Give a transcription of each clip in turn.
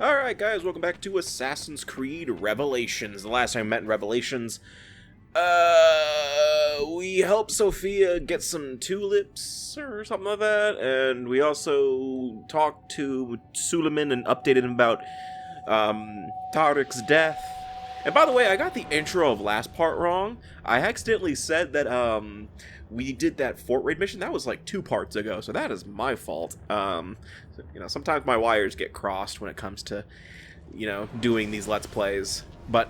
Alright guys, welcome back to Assassin's Creed Revelations. The last time we met in Revelations, we helped Sophia get some tulips or something like that, and we also talked to Suleiman and updated him about Tariq's death. And by the way, I got the intro of last part wrong. I accidentally said that we did that fort raid mission. That was like 2 parts ago, so that is my fault. You know, sometimes my wires get crossed when it comes to, you know, doing these Let's Plays. But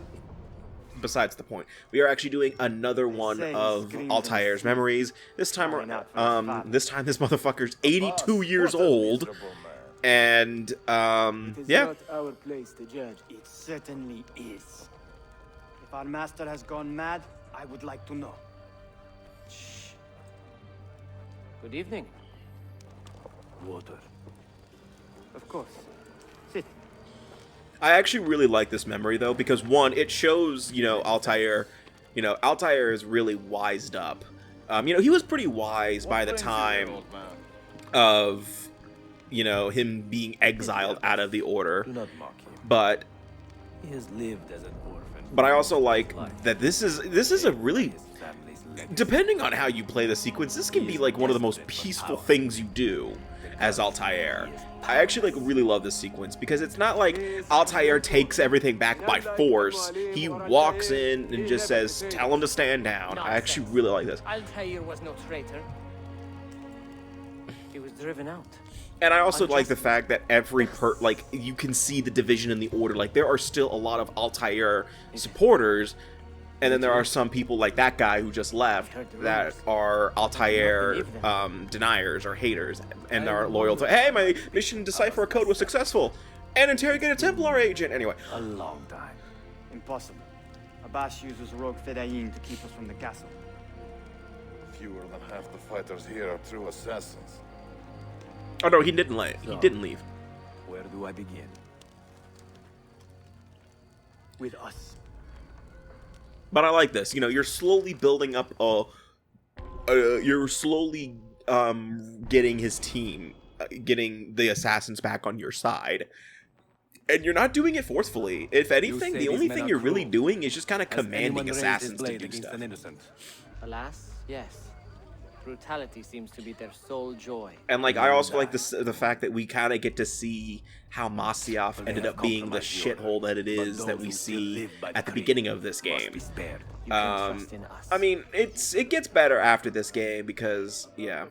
besides the point, we are actually doing another one of Altair's memories. This time, this motherfucker's 82 years old, and yeah. Not our place to judge. It certainly is. If our master has gone mad, I would like to know. Shh. Good evening. Water. Of course. Sit. I actually really like this memory though, because one, it shows, you know, Altair is really wised up. You know, he was pretty wise by the time of, you know, him being exiled out of the order. Do not mock him. But He has lived as an orphan. but I also like that this is a really, His family's legacy. depending on how you play the sequence, this can be like one of the most peaceful things you do as Altair. I actually really love this sequence because it's not like Altair takes everything back by force. He walks in and just says, "Tell him to stand down." I actually really like this. Altair was no traitor. He was driven out. And I also like the fact that like, you can see the division in the order. Like, there are still a lot of Altair supporters, and then there are some people like that guy who just left that are Altair deniers or haters, and are loyal to, hey, my mission to decipher a code was successful, and interrogate a Templar agent. Anyway. A long time. Impossible. Abbas uses rogue Fedayeen to keep us from the castle. Fewer than half the fighters here are true assassins. Oh no, he didn't leave. Where do I begin? With us. But I like this. You know, you're slowly building up you're slowly getting his team, getting the assassins back on your side. And you're not doing it forcefully. If anything, the only thing you're really doing is just kind of commanding assassins to do stuff. Alas, yes. Brutality seems to be their sole joy. And like, I also like the fact that we kind of get to see how Masyaf ended up being the shithole that it is that we see at the beginning of this game. You can trust in us. I mean, it gets better after this game because, yeah.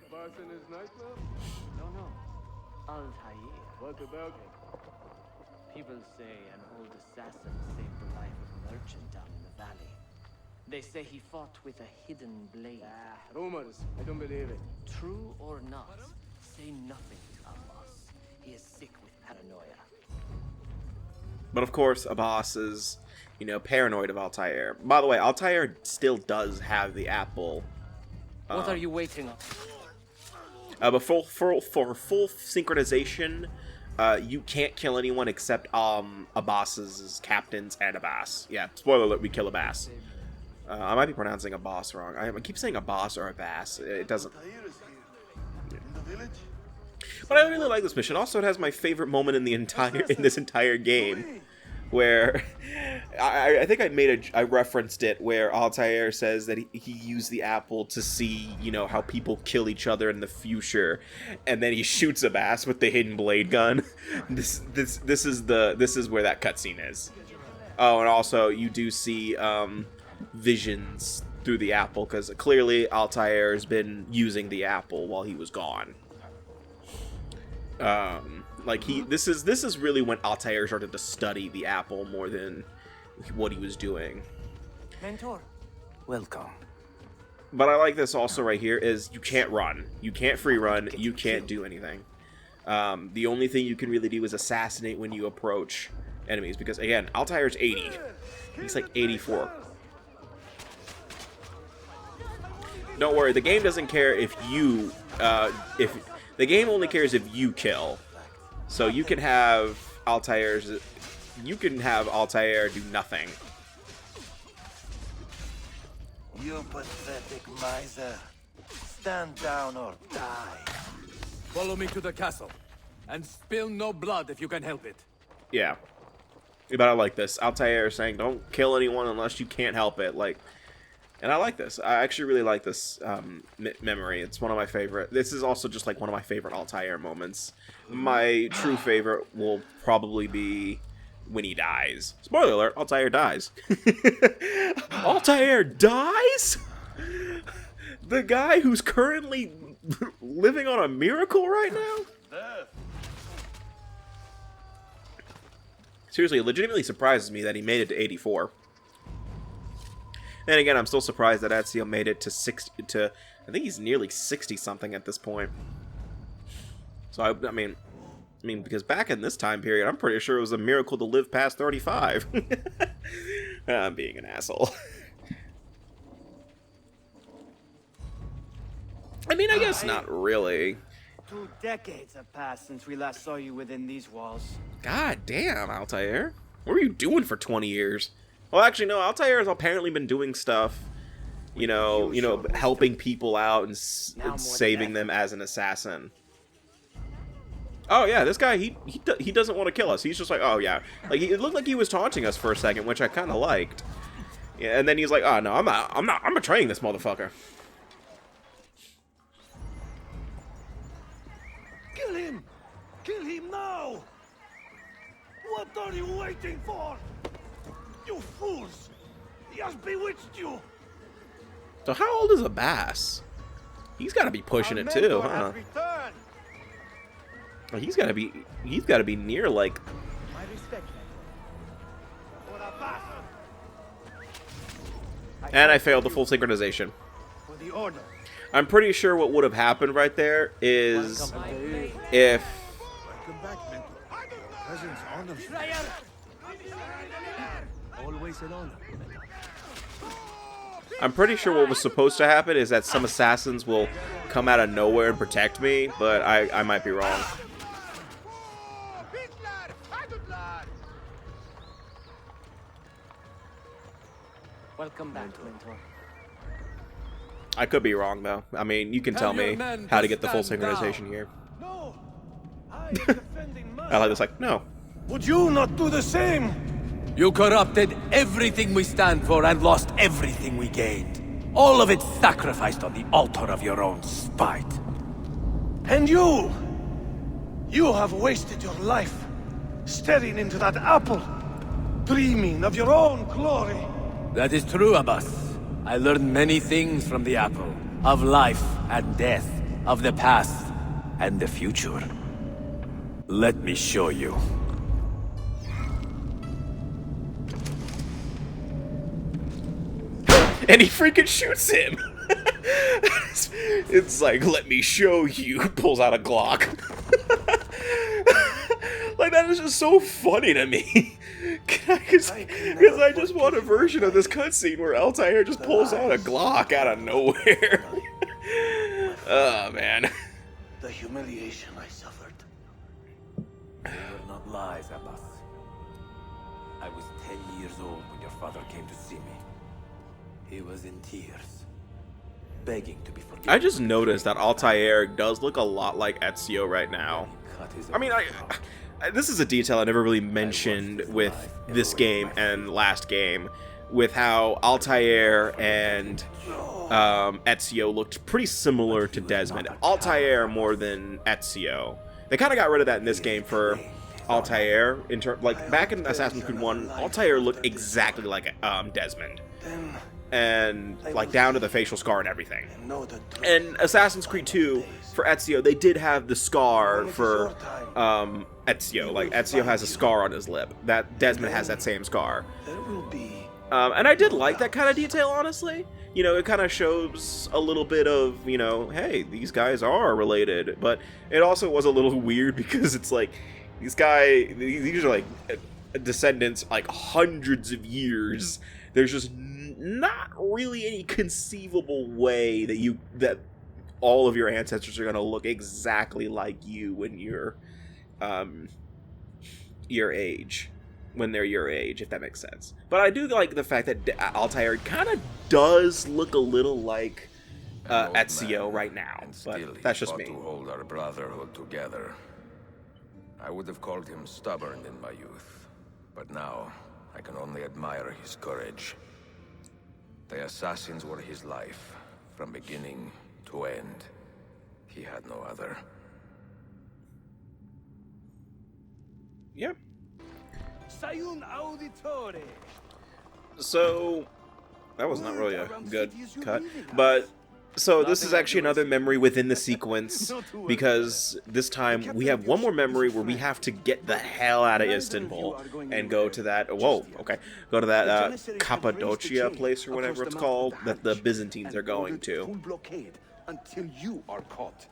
No. Altair. What about him? People say an old assassin saved the life of a merchant down in the valley. They say he fought with a hidden blade. Rumors. I don't believe it. True or not, say nothing to Abbas. He is sick with paranoia. But of course, Abbas is, you know, paranoid of Altair. By the way, Altair still does have the apple. What are you waiting on? But for full synchronization, you can't kill anyone except Abbas's captains and Abbas. Yeah, spoiler alert, we kill Abbas. I might be pronouncing Abbas wrong. I keep saying Abbas or Abbas. It doesn't. But I really like this mission. Also, it has my favorite moment in this entire game, where I think I referenced it, where Altair says that he used the apple to see, you know, how people kill each other in the future, and then he shoots Abbas with the hidden blade gun. This is where that cutscene is. Oh, and also you do see visions through the apple, because clearly Altair has been using the apple while he was gone. Like this is really when Altair started to study the apple more than what he was doing. Mentor. Welcome. But I like this also right here is you can't run, you can't free run, you can't do anything. The only thing you can really do is assassinate when you approach enemies, because again, Altair's 80. He's like 84. Don't worry, the game doesn't care if you, the game only cares if you kill. So you can have Altair do nothing. You pathetic miser. Stand down or die. Follow me to the castle, and spill no blood if you can help it. Yeah. But I like this. Altair saying, don't kill anyone unless you can't help it. Like, and I like this. I actually really like this memory. It's one of my favorite. This is also just like one of my favorite Altair moments. My true favorite will probably be when he dies. Spoiler alert, Altair dies. Altair dies? The guy who's currently living on a miracle right now? Seriously, it legitimately surprises me that he made it to 84. And again, I'm still surprised that Ezio made it to 60. I think he's nearly 60 something at this point. So I mean, because back in this time period, I'm pretty sure it was a miracle to live past 35. I'm being an asshole. I mean, I guess not really. 2 decades have passed since we last saw you within these walls. God damn, Altair. What were you doing for 20 years? Well, actually, no, Altair has apparently been doing stuff, you know, helping people out and saving them as an assassin. Oh, yeah, this guy, he doesn't want to kill us. He's just like, oh, yeah. Like, it looked like he was taunting us for a second, which I kind of liked. Yeah, and then he's like, oh, no, I'm betraying this motherfucker. Kill him! Kill him now! What are you waiting for? You fools! He has bewitched you! So how old is Abbas? He's got to be pushing it too, huh? Well, he's got to be near like. My respect, for Abbas. And I failed the full synchronization. For the order. I'm pretty sure what would have happened right there is if. Welcome back, mentor. Presence honors you. Always an honor. I'm pretty sure what was supposed to happen is that some assassins will come out of nowhere and protect me, but I might be wrong. Welcome back, mentor. I could be wrong though. I mean, you can tell me how to get the full synchronization here. No! I am defending mercy. I like this, like, no. Would you not do the same? You corrupted everything we stand for and lost everything we gained. All of it sacrificed on the altar of your own spite. And you! You have wasted your life staring into that apple, dreaming of your own glory. That is true, Abbas. I learned many things from the apple. Of life and death. Of the past and the future. Let me show you. And he freaking shoots him! It's like, let me show you. Pulls out a Glock. Like, that is just so funny to me. Because I just want a version of this cutscene where Altair just pulls out a Glock out of nowhere. Oh, man. The humiliation I suffered. They were not lies, Abbas. I was 10 years old when your father came to see me. He was in tears, begging to be forgiven. I just noticed that Altair does look a lot like Ezio right now. I mean, this is a detail I never really mentioned with this game and last game, with how Altair and Ezio looked pretty similar to Desmond. Altair more than Ezio. They kind of got rid of that in this game for Altair. Like, back in Assassin's Creed 1, Altair looked exactly like Desmond. And, like, down to the facial scar and everything. And Assassin's Creed 2, for Ezio, they did have the scar for Ezio. Like, Ezio has a scar on his lip. That Desmond has that same scar. And I did like that kind of detail, honestly. You know, it kind of shows a little bit of, you know, hey, these guys are related. But it also was a little weird because it's like, these are like descendants like hundreds of years. There's just not really any conceivable way that all of your ancestors are going to look exactly like you when you're your age, when they're your age, if that makes sense. But I do like the fact that Altair kind of does look a little like Ezio right now, but that's just me. To hold our brotherhood together. I would have called him stubborn in my youth, but now I can only admire his courage. The assassins were his life, from beginning to end. He had no other. Yeah. Sayun Auditore. So that was not really a good cut, but so this is actually another memory within the sequence, because this time we have one more memory where we have to get the hell out of Istanbul and go to that, go to that Cappadocia place or whatever it's called that the Byzantines are going to. Until you are caught.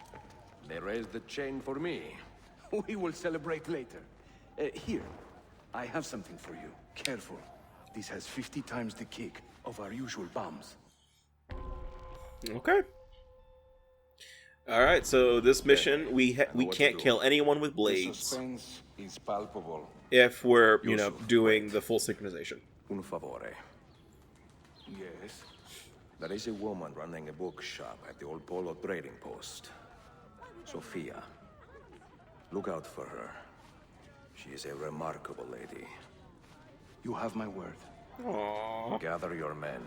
They raised the chain for me. We will celebrate later. Here, I have something for you. Careful. This has 50 times the kick of our usual bombs. Okay. All right. So this mission, we can't kill anyone with blades Suspense is palpable. if we're doing the full synchronization. Un favore. Yes. There is a woman running a bookshop at the old Polo trading post. Sophia. Look out for her. She is a remarkable lady. You have my word. Aww. Gather your men.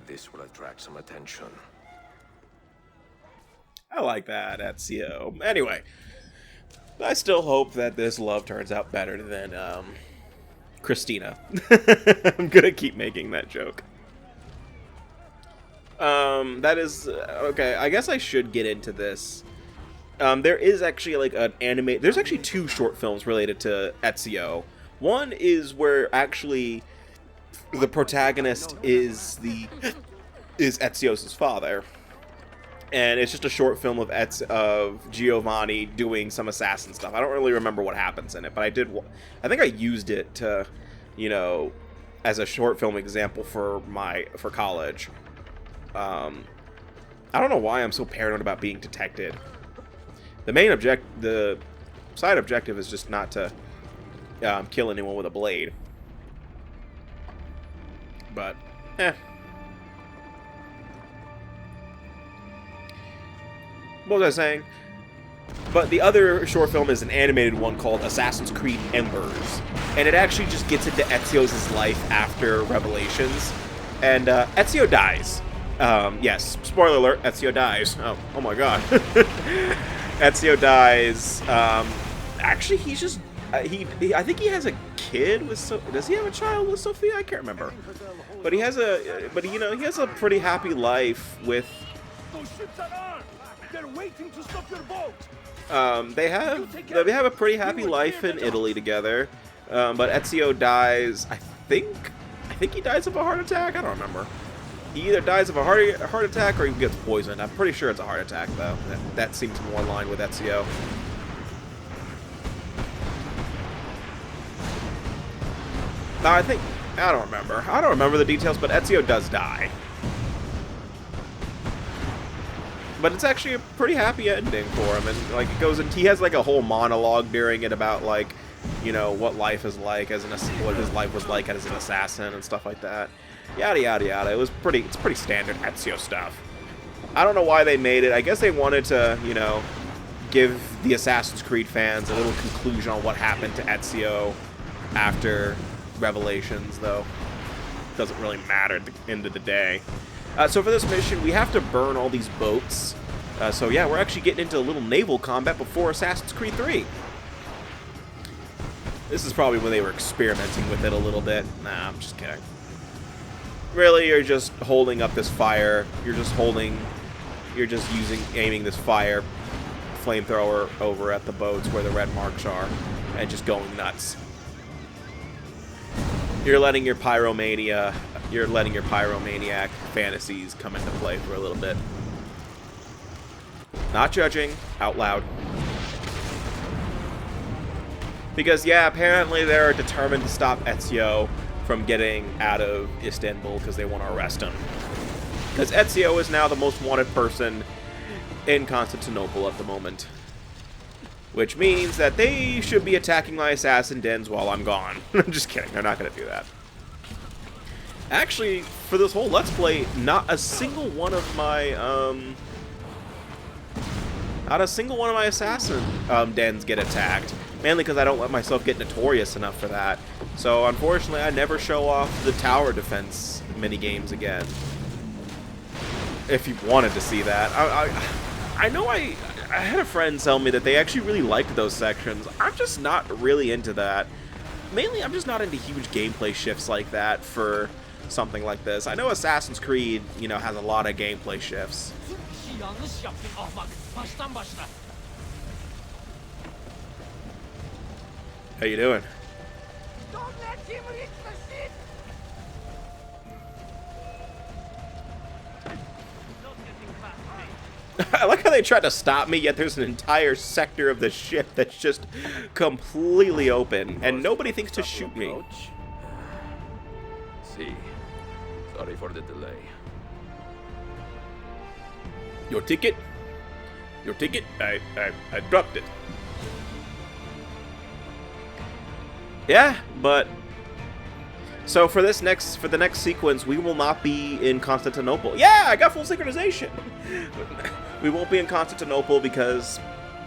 This will attract some attention. I like that, Ezio. Anyway, I still hope that this love turns out better than Christina. I'm gonna keep making that joke. That is okay. I guess I should get into this. There is actually like an anime. There's actually 2 short films related to Ezio. One is where actually the protagonist is Ezio's father, and it's just a short film of Giovanni doing some assassin stuff. I don't really remember what happens in it, but I think I used it to, as a short film example for college. I don't know why I'm so paranoid about being detected. The side objective is just not to kill anyone with a blade. But, What was I saying? But the other short film is an animated one called Assassin's Creed Embers. And it actually just gets into Ezio's life after Revelations. And Ezio dies. Yes, spoiler alert, Ezio dies. Oh my god. Ezio dies. Actually, he's just... I think he has a kid with... Does he have a child with Sophia? I can't remember. But he has he has a pretty happy life with... Those ships are armed. They're waiting to stop your boat. They have a pretty happy life in Italy together. But Ezio dies, I think he dies of a heart attack? I don't remember. He either dies of a heart attack or he gets poisoned. I'm pretty sure it's a heart attack, though. That seems more in line with Ezio. No, I don't remember. I don't remember the details, but Ezio does die. But it's actually a pretty happy ending for him, and like it goes, and he has like a whole monologue during it about like, what life is like what his life was like as an assassin and stuff like that. Yada yada yada. It's pretty standard Ezio stuff. I don't know why they made it. I guess they wanted to, give the Assassin's Creed fans a little conclusion on what happened to Ezio after Revelations, though. Doesn't really matter at the end of the day. So for this mission, we have to burn all these boats. So yeah, we're actually getting into a little naval combat before Assassin's Creed 3. This is probably when they were experimenting with it a little bit. Nah, I'm just kidding. Really, you're just holding up this fire. You're just aiming this flamethrower over at the boats where the red marks are, and just going nuts. You're letting your pyromaniac fantasies come into play for a little bit. Not judging, out loud. Because, yeah, apparently they're determined to stop Ezio from getting out of Istanbul because they want to arrest him. Because Ezio is now the most wanted person in Constantinople at the moment. Which means that they should be attacking my assassin dens while I'm gone. I'm just kidding, they're not going to do that. Actually, for this whole Let's Play, not a single one of my assassin dens get attacked. mainly because I don't let myself get notorious enough for that. So unfortunately, I never show off the tower defense minigames again. If you wanted to see that. I know I had a friend tell me that they actually really liked those sections. I'm just not really into that. Mainly, I'm just not into huge gameplay shifts like that for something like this. I know Assassin's Creed, you know, has a lot of gameplay shifts. How you doing? Don't let him reach the ship! I like how they tried to stop me, yet there's an entire sector of the ship that's just completely open, and nobody thinks to shoot me. See, sorry for the delay. Your ticket? Your ticket? I dropped it. Yeah, but so for the next sequence, we will not be in Constantinople. Yeah, I got full synchronization. We won't be in Constantinople because,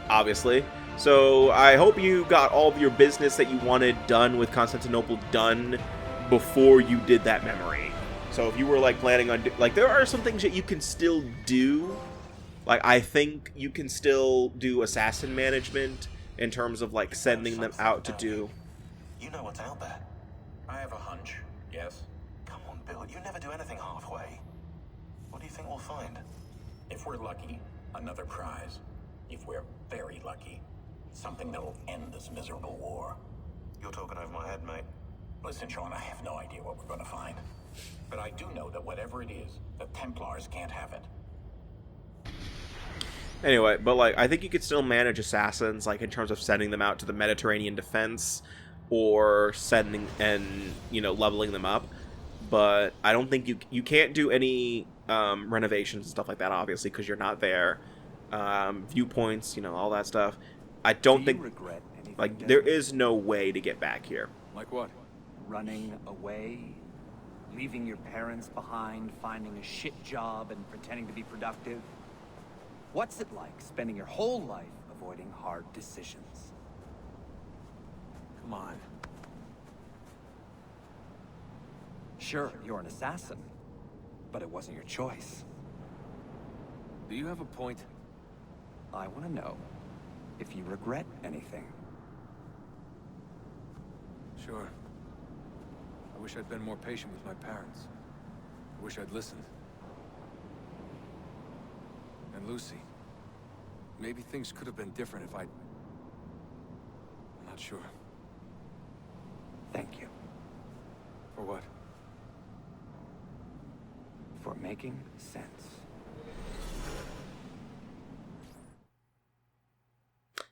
obviously. So I hope you got all of your business that you wanted done with Constantinople done before you did that memory. So if you were like planning on like, there are some things that you can still do. Like I think you can still do assassin management in terms of like sending them out to do. You know what's out there. I have a hunch. Yes? Come on, Bill. You never do anything halfway. What do you think we'll find? If we're lucky, another prize. If we're very lucky, something that'll end this miserable war. You're talking over my head, mate. Listen, Sean, I have no idea what we're going to find. But I do know that whatever it is, the Templars can't have it. Anyway, but like I think you could still manage assassins, like in terms of sending them out to the Mediterranean defense or sending and, you know, leveling them up. But I don't think you can't do any renovations and stuff like that, obviously, because you're not there. Viewpoints, you know, all that stuff. I don't think, regret anything, like, Desmond? there is no way to get back here. Like what? Running away, leaving your parents behind, finding a shit job and pretending to be productive. What's it like spending your whole life avoiding hard decisions? Come on. Sure, you're an assassin, but it wasn't your choice. Do you have a point? I want to know if you regret anything. Sure. I wish I'd been more patient with my parents. I wish I'd listened. And Lucy. Maybe things could have been different if I'm not sure. Thank you For what? for making sense.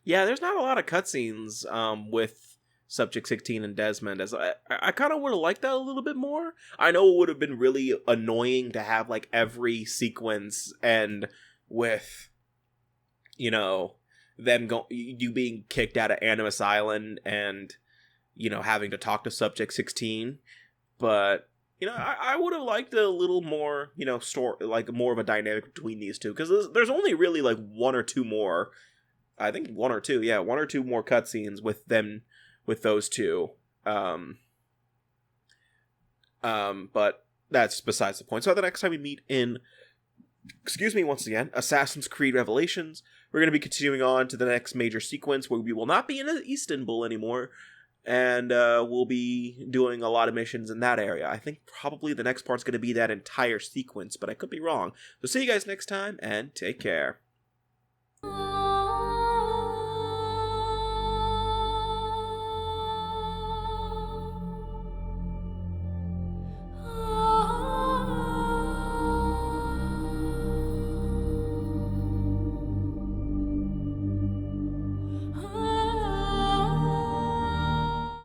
Yeah, there's not a lot of cutscenes with Subject 16 and Desmond. As I kind of would have liked that a little bit more. I know it would have been really annoying to have like every sequence end with, you know, you being kicked out of Animus Island and, you know, having to talk to Subject 16. But, you know, I would have liked a little more, you know, like more of a dynamic between these two, because there's only really like one or two more. I think one or two more cutscenes with them, with those two. But that's besides the point. So the next time we meet in, once again, Assassin's Creed Revelations, we're going to be continuing on to the next major sequence where we will not be in Istanbul anymore, and we'll be doing a lot of missions in that area. I think probably the next part's going to be that entire sequence, but I could be wrong. So see you guys next time, and take care.